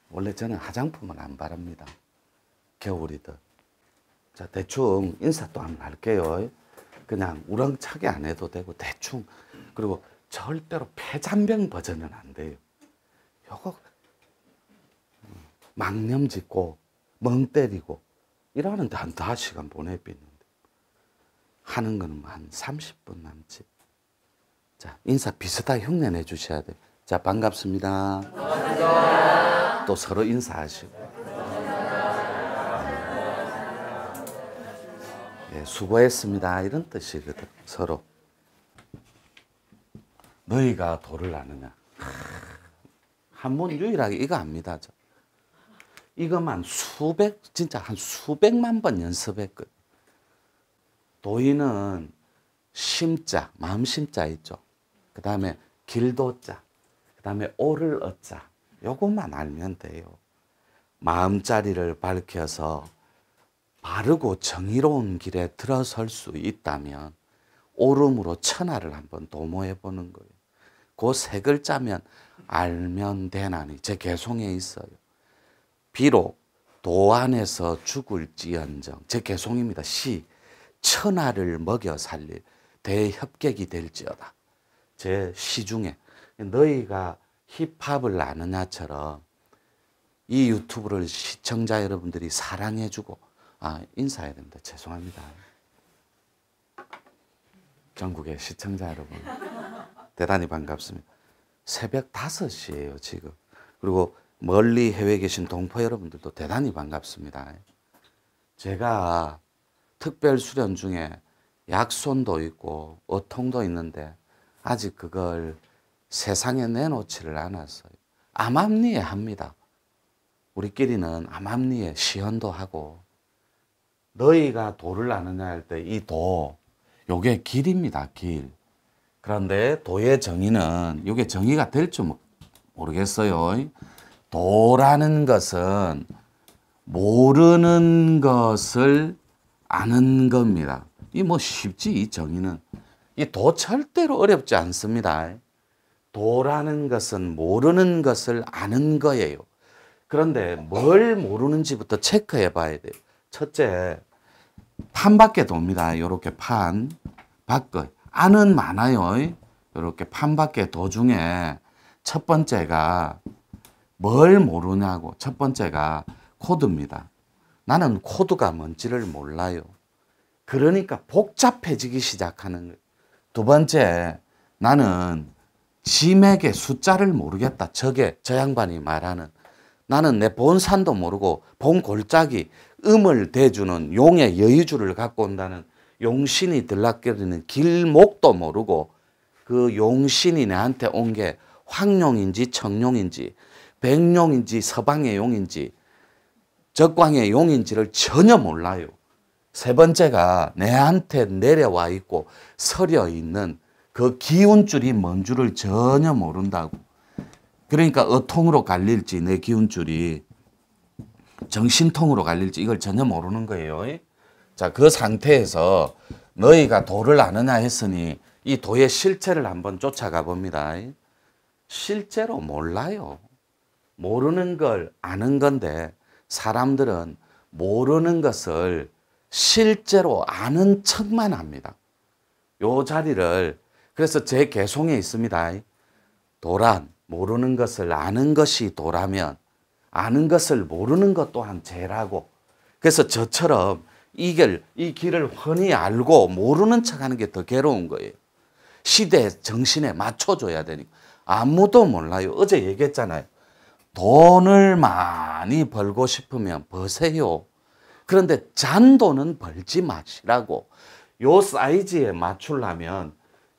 원래 저는 화장품을 안 바릅니다. 겨울이든. 자, 대충 인사 또 한번 할게요. 그냥 우렁차게 안 해도 되고 대충. 그리고 절대로 폐잔병 버전은 안 돼요. 요거 망념 짓고 멍 때리고 이러는데 한 5시간 보내비는데 하는 거는 한 30분 남지. 자, 인사 비슷하게 흉내 내주셔야 돼요. 자, 반갑습니다. 반갑습니다. 또 서로 인사하시고. 예, 수고했습니다. 이런 뜻이거든, 서로. 너희가 도를 아느냐. 한문 유일하게 이거 압니다. 저. 이것만 진짜 한 수백만 번 연습했거든. 도의는 심자, 마음 심자 있죠. 그 다음에 길도자, 그 다음에 오를 어자. 요것만 알면 돼요. 마음자리를 밝혀서 바르고 정의로운 길에 들어설 수 있다면 옳음으로 천하를 한번 도모해 보는 거예요. 그 세 글자면 알면 되나니 제 개송에 있어요. 비록 도 안에서 죽을지언정 제 개송입니다. 시 천하를 먹여 살릴 대협객이 될지어다. 제 시 중에 너희가 힙합을 아느냐처럼 이 유튜브를 시청자 여러분들이 사랑해주고 인사해야 됩니다. 죄송합니다. 전국의 시청자 여러분 대단히 반갑습니다. 새벽 5시예요 지금. 그리고 멀리 해외에 계신 동포 여러분들도 대단히 반갑습니다. 제가 특별 수련 중에 약손도 있고 어통도 있는데 아직 그걸 세상에 내놓지를 않았어요. 암암리에 합니다. 우리끼리는 암암리에 시연도 하고. 너희가 도를 아느냐 할 때 이 도, 요게 길입니다. 길. 그런데 도의 정의는 요게 정의가 될지 모르겠어요. 도라는 것은 모르는 것을 아는 겁니다. 이 뭐 쉽지, 이 정의는. 이 도 절대로 어렵지 않습니다. 도라는 것은 모르는 것을 아는 거예요. 그런데 뭘 모르는지부터 체크해 봐야 돼요. 첫째, 판밖에 돕니다. 요렇게 판, 밖의. 안은 많아요. 요렇게 판밖에 도 중에 첫 번째가 뭘 모르냐고. 첫 번째가 코드입니다. 나는 코드가 뭔지를 몰라요. 그러니까 복잡해지기 시작하는 거예요. 두 번째, 나는 지맥의 숫자를 모르겠다. 저 양반이 말하는. 나는 내 본산도 모르고 본 골짜기, 음을 대주는 용의 여의주를 갖고 온다는 용신이 들락거리는 길목도 모르고 그 용신이 내한테 온 게 황룡인지 청룡인지 백룡인지 서방의 용인지 적광의 용인지를 전혀 몰라요. 세 번째가 내한테 내려와 있고 서려 있는 그 기운줄이 뭔 줄을 전혀 모른다고. 그러니까 어통으로 갈릴지 내 기운줄이 정신통으로 갈릴지 이걸 전혀 모르는 거예요. 자, 그 상태에서 너희가 도를 아느냐 했으니 이 도의 실체를 한번 쫓아가 봅니다. 실제로 몰라요. 모르는 걸 아는 건데 사람들은 모르는 것을 실제로 아는 척만 합니다. 요 자리를 그래서 제 개송에 있습니다. 도란 모르는 것을 아는 것이 도라면 아는 것을 모르는 것 또한 죄라고. 그래서 저처럼 이 길을 훤히 알고 모르는 척하는 게 더 괴로운 거예요. 시대 정신에 맞춰줘야 되니까. 아무도 몰라요. 어제 얘기했잖아요. 돈을 많이 벌고 싶으면 버세요. 그런데 잔돈은 벌지 마시라고. 요 사이즈에 맞추려면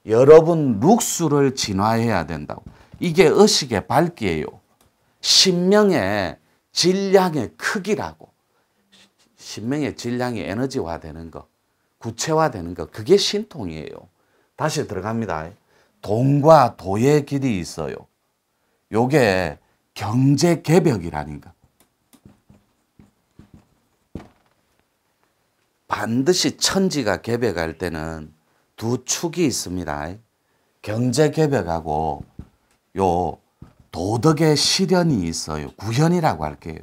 여러분 룩수를 진화해야 된다고. 이게 의식의 밝기예요. 신명의 질량의 크기라고. 신명의 질량이 에너지화되는 거, 구체화되는 거, 그게 신통이에요. 다시 들어갑니다. 돈과 도의 길이 있어요. 요게 경제개벽이라니까. 반드시 천지가 개벽할 때는 두 축이 있습니다. 경제개벽하고 요 도덕의 실현이 있어요. 구현이라고 할게요.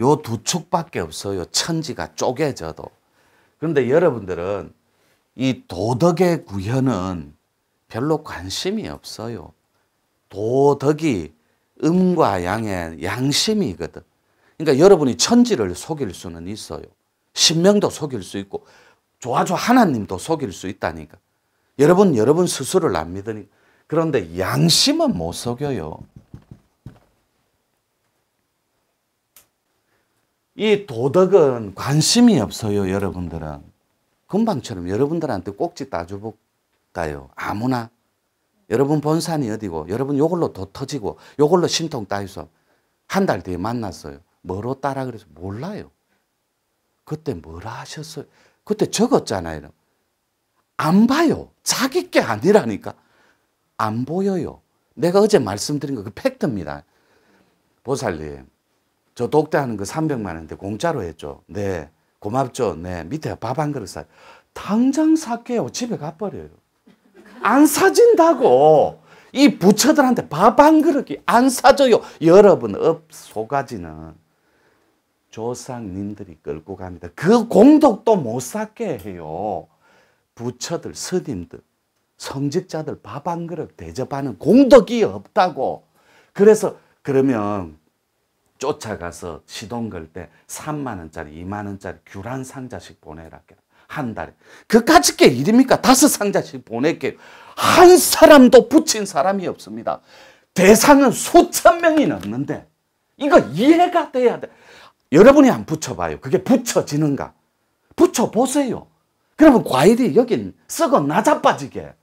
요 두 축밖에 없어요. 천지가 쪼개져도. 그런데 여러분들은 이 도덕의 구현은 별로 관심이 없어요. 도덕이 음과 양의 양심이거든. 그러니까 여러분이 천지를 속일 수는 있어요. 신명도 속일 수 있고 하나님도 속일 수 있다니까. 여러분 스스로를 안 믿으니까. 그런데 양심은 못 속여요. 이 도덕은 관심이 없어요, 여러분들은. 금방처럼 여러분들한테 꼭지 따줘볼까요? 아무나. 여러분 본산이 어디고, 여러분 요걸로 도 터지고, 요걸로 신통 따이소. 한 달 뒤에 만났어요. 뭐로 따라 그래서 몰라요. 그때 뭐라 하셨어요? 그때 적었잖아요. 안 봐요. 자기 게 아니라니까. 안 보여요. 내가 어제 말씀드린 거 그 팩트입니다. 보살님, 저 독대하는 거 300만 원인데 공짜로 했죠. 네. 고맙죠. 네. 밑에 밥 한 그릇 사요. 당장 살게요. 집에 가버려요. 안 사진다고. 이 부처들한테 밥 한 그릇이 안 사줘요. 여러분, 소가지는 조상님들이 끌고 갑니다. 그 공덕도 못 쌓게 해요. 부처들, 스님들, 성직자들 밥 한 그릇 대접하는 공덕이 없다고. 그래서 그러면 쫓아가서 시동 걸 때 3만 원짜리, 2만 원짜리 귤 한 상자씩 보내라. 한 달에. 그까짓 게 일입니까? 5상자씩 보낼게요. 한 사람도 붙인 사람이 없습니다. 대상은 수천 명이 넘는데 이거 이해가 돼야 돼. 여러분이 안 붙여봐요. 그게 붙여지는가? 붙여보세요. 그러면 과일이 여긴 썩어 나자빠지게.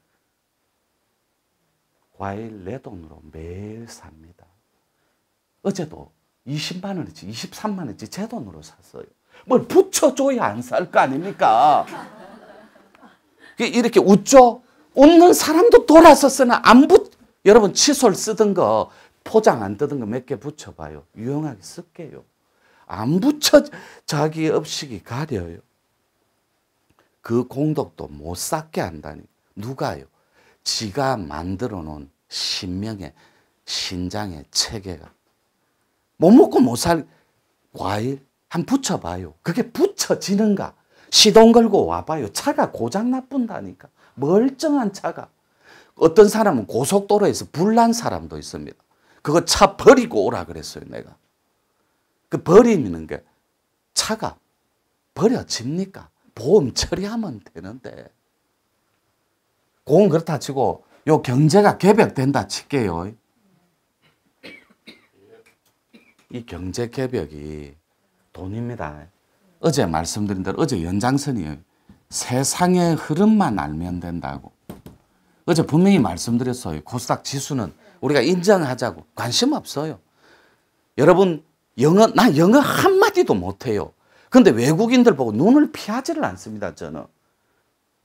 과일 내 돈으로 매일 삽니다. 어제도 20만 원이지 23만 원이지 제 돈으로 샀어요. 뭘 붙여줘야 안 살 거 아닙니까? 이렇게 웃죠? 웃는 사람도 돌아섰으나 안 여러분 칫솔 쓰던 거 포장 안 뜯은 거 몇 개 붙여봐요. 유용하게 쓸게요. 안 붙여 자기 업식이 가려요. 그 공덕도 못 쌓게 한다니. 누가요? 지가 만들어 놓은 신명의 신장의 체계가. 못 먹고 못 살 과일 한 붙여봐요. 그게 붙여지는가? 시동 걸고 와봐요. 차가 고장 나쁜다니까. 멀쩡한 차가. 어떤 사람은 고속도로에서 불난 사람도 있습니다. 그거 차 버리고 오라 그랬어요, 내가. 그 버리는 게 차가 버려집니까? 보험 처리하면 되는데. 그건 그렇다 치고 요 경제가 개벽된다 칠게요. 이 경제 개벽이 돈입니다. 어제 말씀드린 대로 어제 연장선이에요. 세상의 흐름만 알면 된다고. 어제 분명히 말씀드렸어요. 코스닥 지수는 우리가 인정하자고. 관심 없어요. 여러분 나 영어 한마디도 못해요. 근데 외국인들 보고 눈을 피하지를 않습니다. 저는.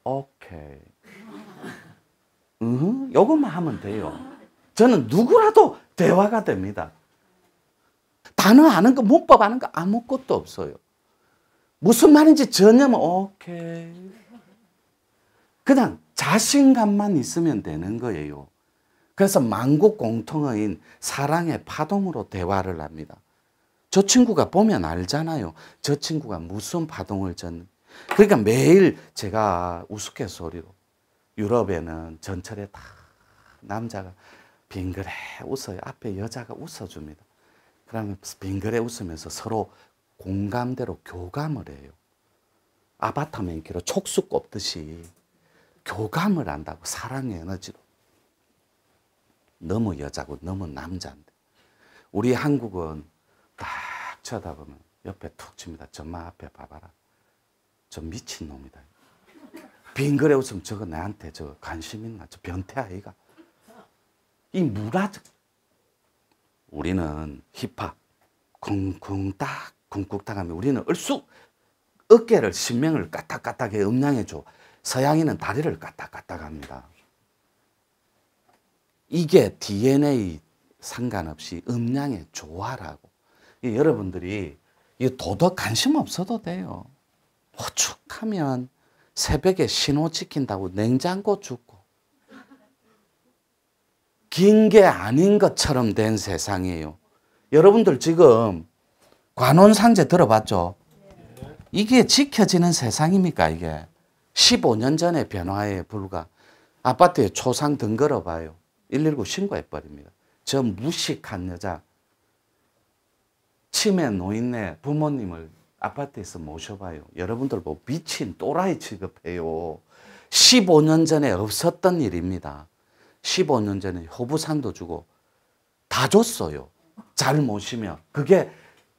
오케이. 요것만 하면 돼요. 저는 누구라도 대화가 됩니다. 단어 아는 거, 문법 아는 거 아무것도 없어요. 무슨 말인지 전혀 오케이. 그냥 자신감만 있으면 되는 거예요. 그래서 만국 공통어인 사랑의 파동으로 대화를 합니다. 저 친구가 보면 알잖아요. 저 친구가 무슨 파동을 졌는지. 그러니까 매일 제가 우스갯소리로 유럽에는 전철에 다 남자가 빙그레 웃어요. 앞에 여자가 웃어줍니다. 그러면 빙그레 웃으면서 서로 공감대로 교감을 해요. 아바타맨키로 촉수 꼽듯이 교감을 한다고. 사랑의 에너지로. 너무 여자고 너무 남자인데. 우리 한국은 딱 쳐다보면 옆에 툭 칩니다. 저마 앞에 봐봐라. 저 미친놈이다. 빙그레 웃으면 저거 나한테 저 관심 있나? 저 변태 아이가. 이 문화적. 우리는 힙합 쿵쿵딱 쿵쿵딱 하면 우리는 얼쑥 어깨를 신명을 까딱까딱해 음량해줘. 서양인은 다리를 까딱까딱 합니다. 이게 DNA 상관없이 음량의 조화라고. 여러분들이 이 도덕 관심 없어도 돼요. 오죽하면 새벽에 신호 지킨다고 냉장고 줍고 긴 게 아닌 것처럼 된 세상이에요. 여러분들 지금 관혼상제 들어봤죠? 이게 지켜지는 세상입니까 이게? 15년 전의 변화에 불과. 아파트에 초상 등 걸어봐요. 119 신고해버립니다. 저 무식한 여자 치매 노인네 부모님을 아파트에서 모셔봐요. 여러분들 뭐 미친 또라이 취급해요. 15년 전에 없었던 일입니다. 15년 전에 호부상도 주고 다 줬어요. 잘 모시면. 그게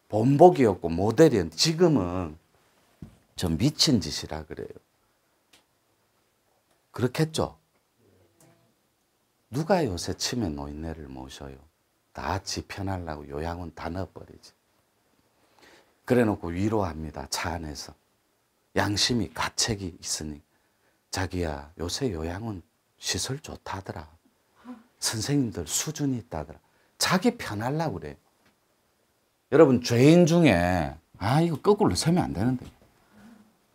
본보기였고 모델이었는데 지금은 저 미친 짓이라 그래요. 그렇겠죠? 누가 요새 치매 노인네를 모셔요? 다 지 편하려고 요양원 다 넣어버리지. 그래놓고 위로합니다. 차 안에서. 양심이 가책이 있으니 자기야 요새 요양원 시설 좋다더라. 선생님들 수준이 있다더라. 자기 편하려고 그래요. 여러분 죄인 중에 이거 거꾸로 서면 안 되는데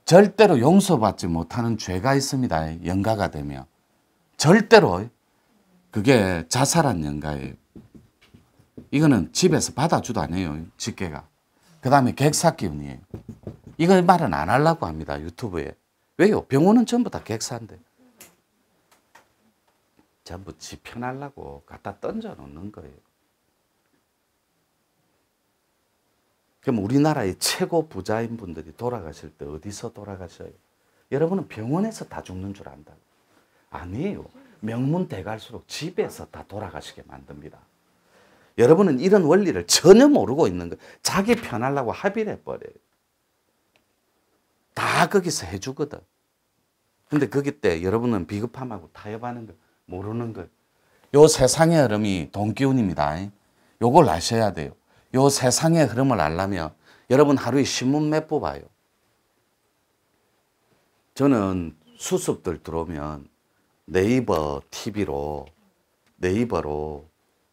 절대로 용서받지 못하는 죄가 있습니다. 영가가 되면. 절대로 그게 자살한 영가예요. 이거는 집에서 받아주도 안 해요. 직계가. 그 다음에 객사기운이에요. 이거 말은 안 하려고 합니다. 유튜브에. 왜요? 병원은 전부 다 객사인데. 전부 지 편하려고 갖다 던져 놓는 거예요. 그럼 우리나라의 최고 부자인 분들이 돌아가실 때 어디서 돌아가셔요? 여러분은 병원에서 다 죽는 줄 안다고. 아니에요. 명문 대갈수록 집에서 다 돌아가시게 만듭니다. 여러분은 이런 원리를 전혀 모르고 있는 거예요. 자기 편하려고 합의를 해버려요. 다 거기서 해주거든. 근데 거기 때 여러분은 비겁함하고 타협하는 거 모르는 거예요. 요 세상의 흐름이 돈기운입니다. 요걸 아셔야 돼요. 요 세상의 흐름을 알려면 여러분 하루에 신문 몇 부 봐요. 저는 수습들 들어오면 네이버 TV로 네이버로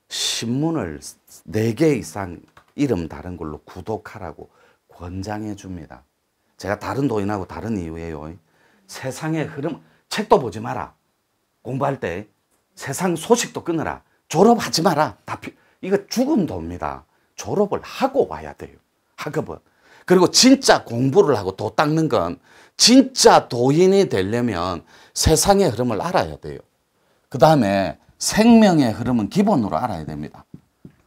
신문을 4개 이상 이름 다른 걸로 구독하라고 권장해 줍니다. 제가 다른 도인하고 다른 이유예요. 세상의 흐름, 책도 보지 마라. 공부할 때 세상 소식도 끊어라. 졸업하지 마라. 이거 죽은 도입니다. 졸업을 하고 와야 돼요. 학업은. 그리고 진짜 공부를 하고 도 닦는 건 진짜 도인이 되려면 세상의 흐름을 알아야 돼요. 그 다음에 생명의 흐름은 기본으로 알아야 됩니다.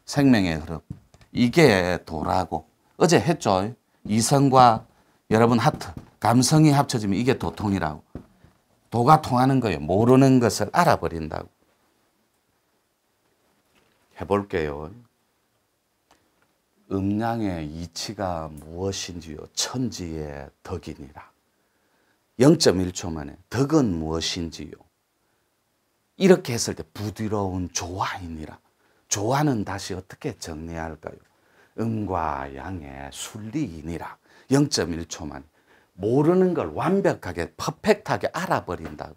생명의 흐름. 이게 도라고. 어제 했죠. 이성과 여러분 하트, 감성이 합쳐지면 이게 도통이라고. 도가 통하는 거예요. 모르는 것을 알아버린다고. 해볼게요. 음양의 이치가 무엇인지요? 천지의 덕이니라. 0.1초 만에 덕은 무엇인지요? 이렇게 했을 때 부드러운 조화이니라. 조화는 다시 어떻게 정리할까요? 음과 양의 순리이니라. 0.1초 만에. 모르는 걸 완벽하게 퍼펙트하게 알아버린다고.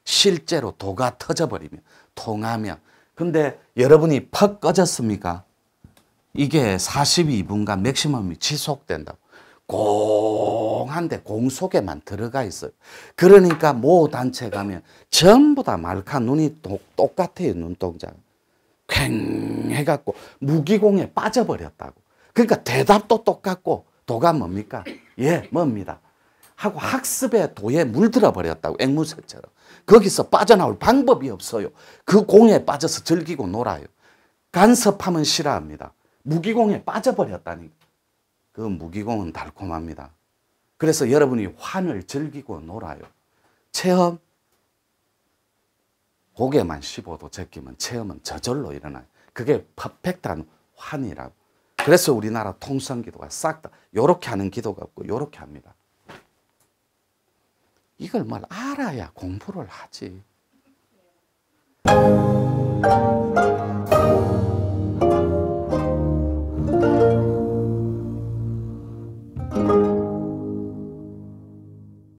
실제로 도가 터져버리면 통하면. 근데 여러분이 퍽 꺼졌습니까? 이게 42분간 맥시멈이 지속된다고. 공한데 공 속에만 들어가 있어요. 그러니까 모 단체 가면 전부 다 말카 눈이 똑같아요. 눈동자. 퀭 해갖고 무기공에 빠져버렸다고. 그러니까 대답도 똑같고 도가 뭡니까? 예, 뭡니다. 하고 학습의 도에 물들어 버렸다고. 앵무새처럼. 거기서 빠져나올 방법이 없어요. 그 공에 빠져서 즐기고 놀아요. 간섭하면 싫어합니다. 무기공에 빠져버렸다니까. 그 무기공은 달콤합니다. 그래서 여러분이 환을 즐기고 놀아요. 체험, 고개만 15도 제끼면 체험은 저절로 일어나요. 그게 퍼펙트한 환이라고. 그래서 우리나라 통성기도가 싹 다 요렇게 하는 기도가 없고 요렇게 합니다. 이걸 뭘 알아야 공부를 하지.